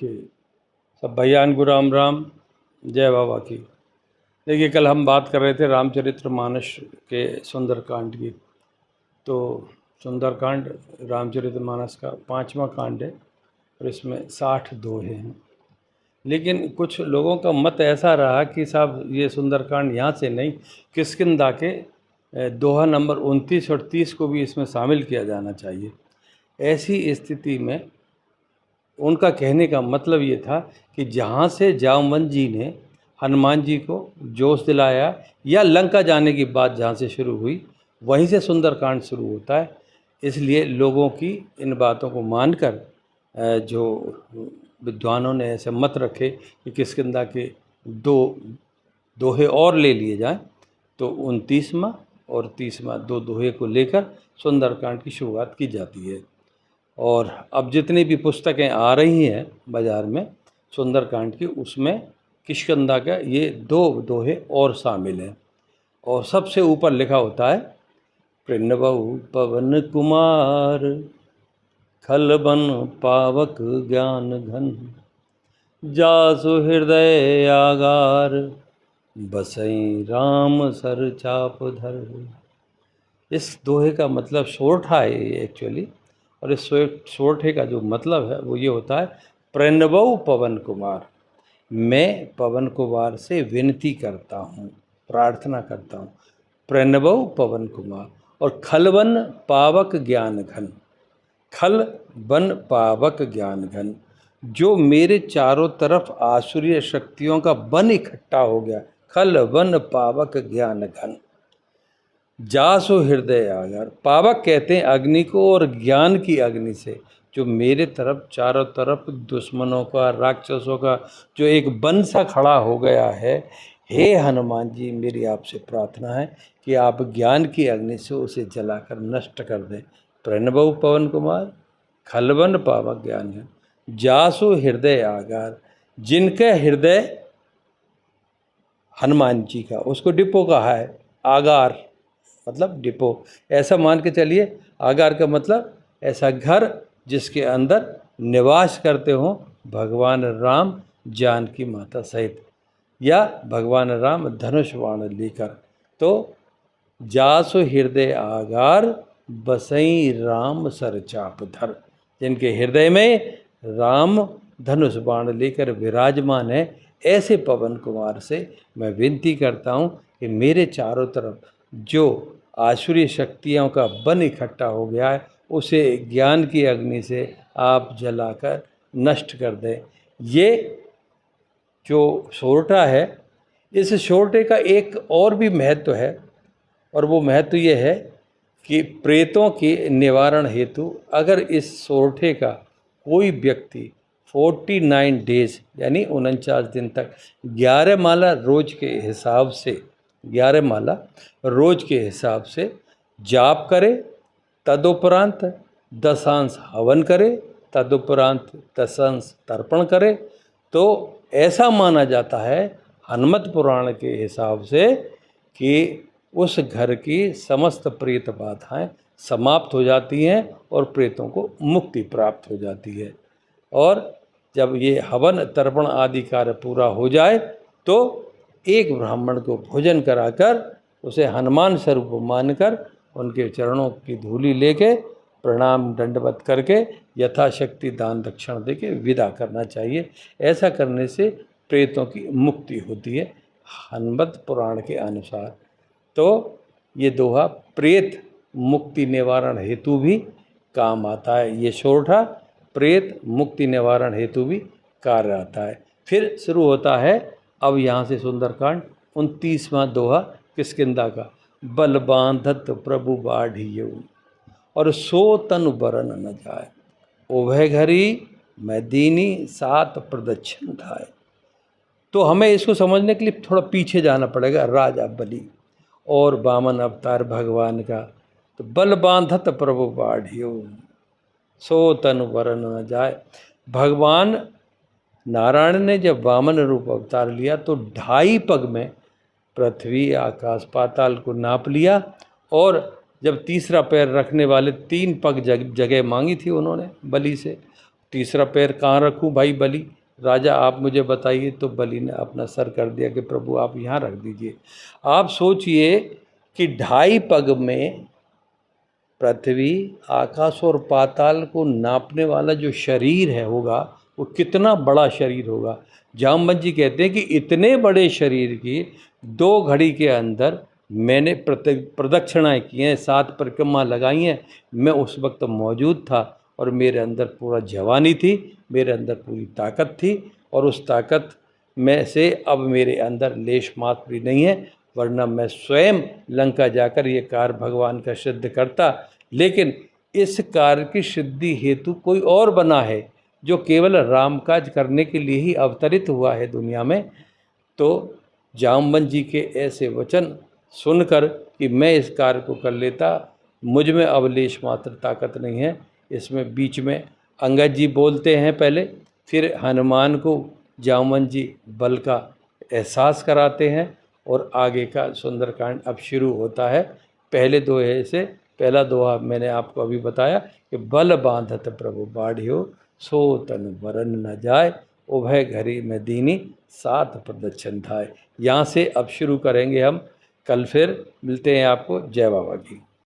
देखिए, सब भैयान को राम राम, जय बाबा की। देखिए, कल हम बात कर रहे थे रामचरितमानस के सुंदरकांड की। तो सुंदरकांड रामचरितमानस का 5वां कांड है और इसमें 60 दोहे हैं। लेकिन कुछ लोगों का मत ऐसा रहा कि साहब ये सुंदरकांड यहाँ से नहीं, किष्किंधा के दोहा नंबर 29 और 30 को भी इसमें शामिल किया जाना चाहिए। ऐसी स्थिति में उनका कहने का मतलब ये था कि जहाँ से जामवंत जी ने हनुमान जी को जोश दिलाया या लंका जाने की बात जहाँ से शुरू हुई, वहीं से सुंदरकांड शुरू होता है। इसलिए लोगों की इन बातों को मानकर जो विद्वानों ने ऐसे मत रखे कि किष्किंधा के दो दोहे और ले लिए जाएं, तो 29वां और 30वां दो दोहे को लेकर सुंदरकांड की शुरुआत की जाती है। और अब जितनी भी पुस्तकें आ रही हैं बाज़ार में सुंदरकांड की, उसमें किष्किंधा का ये दो दोहे और शामिल हैं। और सबसे ऊपर लिखा होता है, प्रणवहु पवन कुमार, खल बन पावक ज्ञान घन, जासु हृदय आगार, बसई राम सर चाप धर। इस दोहे का मतलब सोरठा है एक्चुअली, और इस सोरठे का जो मतलब है वो ये होता है, प्रणवहु पवन कुमार, मैं पवन कुमार से विनती करता हूँ, प्रार्थना करता हूँ। प्रणवहु पवन कुमार। और खलवन पावक ज्ञान घन, खल बन पावक ज्ञान घन, जो मेरे चारों तरफ आसुरीय शक्तियों का बन इकट्ठा हो गया, खल वन पावक ज्ञान घन, जासो हृदय आगार। पावक कहते हैं अग्नि को, और ज्ञान की अग्नि से जो मेरे तरफ चारों तरफ दुश्मनों का, राक्षसों का जो एक बन सा खड़ा हो गया है, हे हनुमान जी, मेरी आपसे प्रार्थना है कि आप ज्ञान की अग्नि से उसे जलाकर नष्ट कर दें। प्रणवहु पवन कुमार, खलवन पावक ज्ञान है, जासु हृदय आगार, जिनका हृदय हनुमान जी का, उसको डिपो कहा है। आगार मतलब डिपो, ऐसा मान के चलिए। आगार का मतलब ऐसा घर जिसके अंदर निवास करते हों भगवान राम जानकी माता सहित, या भगवान राम धनुष बाण लेकर। तो जासु हृदय आगार, बसई राम सर चाप धर, जिनके हृदय में राम धनुष बाण लेकर विराजमान है, ऐसे पवन कुमार से मैं विनती करता हूँ कि मेरे चारों तरफ जो आसुरी शक्तियों का बन इकट्ठा हो गया है, उसे ज्ञान की अग्नि से आप जलाकर नष्ट कर दें। ये जो सोरठा है, इस सोरठे का एक और भी महत्व है, और वो महत्व ये है कि प्रेतों के निवारण हेतु अगर इस सोरठे का कोई व्यक्ति 49 डेज यानी 49 दिन तक 11 माला रोज के हिसाब से, 11 माला रोज के हिसाब से जाप करे, तदुपरांत दशांश हवन करे, तदुपरांत दशांश तर्पण करे, तो ऐसा माना जाता है हनुमत पुराण के हिसाब से कि उस घर की समस्त प्रेत बाधाएं समाप्त हो जाती हैं और प्रेतों को मुक्ति प्राप्त हो जाती है। और जब ये हवन तर्पण आदि कार्य पूरा हो जाए तो एक ब्राह्मण को भोजन कराकर उसे हनुमान स्वरूप मानकर उनके चरणों की धूली लेके प्रणाम दंडवत करके यथाशक्ति दान दक्षिण देके विदा करना चाहिए। ऐसा करने से प्रेतों की मुक्ति होती है हनुमत पुराण के अनुसार। तो ये दोहा प्रेत मुक्ति निवारण हेतु भी काम आता है। ये सोरठा प्रेत मुक्ति निवारण हेतु भी कार्य आता है। फिर शुरू होता है अब यहाँ से सुंदरकांड 29वां दोहा किष्किंधा का। बल बांधत प्रभु बाढ़ियो, और सो तनु बरन न जाए, उभय घरी मैं दीनी सात प्रदक्षिण धाय। तो हमें इसको समझने के लिए थोड़ा पीछे जाना पड़ेगा। राजा बलि और वामन अवतार भगवान का। तो बल बांधत प्रभु बाढ़ियो, सो तनु बरन न जाए। भगवान नारायण ने जब वामन रूप अवतार लिया तो 2.5 पग में पृथ्वी आकाश पाताल को नाप लिया, और जब तीसरा पैर रखने वाले 3 पग जगह मांगी थी उन्होंने बलि से, तीसरा पैर कहाँ रखूं भाई बलि, राजा आप मुझे बताइए। तो बलि ने अपना सर कर दिया कि प्रभु आप यहाँ रख दीजिए। आप सोचिए कि 2.5 पग में पृथ्वी, आकाश और पाताल को नापने वाला जो शरीर है होगा, वो कितना बड़ा शरीर होगा। जामवंत जी कहते हैं कि इतने बड़े शरीर की 2 घड़ी के अंदर मैंने प्रदक्षिणाएँ की हैं, 7 परिक्रमा लगाई हैं। मैं उस वक्त मौजूद था और मेरे अंदर पूरा जवानी थी, मेरे अंदर पूरी ताकत थी, और उस ताकत में से अब मेरे अंदर लेश मात्र भी नहीं है, वरना मैं स्वयं लंका जाकर ये कार्य भगवान का सिद्ध करता। लेकिन इस कार्य की सिद्धि हेतु कोई और बना है, जो केवल राम काज करने के लिए ही अवतरित हुआ है दुनिया में। तो जामवंत जी के ऐसे वचन सुनकर कि मैं इस कार्य को कर लेता, मुझ में अब लेश मात्र ताकत नहीं है। इसमें बीच में अंगद जी बोलते हैं पहले, फिर हनुमान को जामवंत जी बल का एहसास कराते हैं, और आगे का सुंदरकांड अब शुरू होता है। पहले दोहे से पहला दोहा मैंने आपको अभी बताया कि बल बांधत प्रभु बाढ़ियो, सो तन वरन न जाए, उभय घरी में दीनी, 7 प्रदक्षिण धाय। यहाँ से अब शुरू करेंगे हम, कल फिर मिलते हैं आपको। जय बाबा की।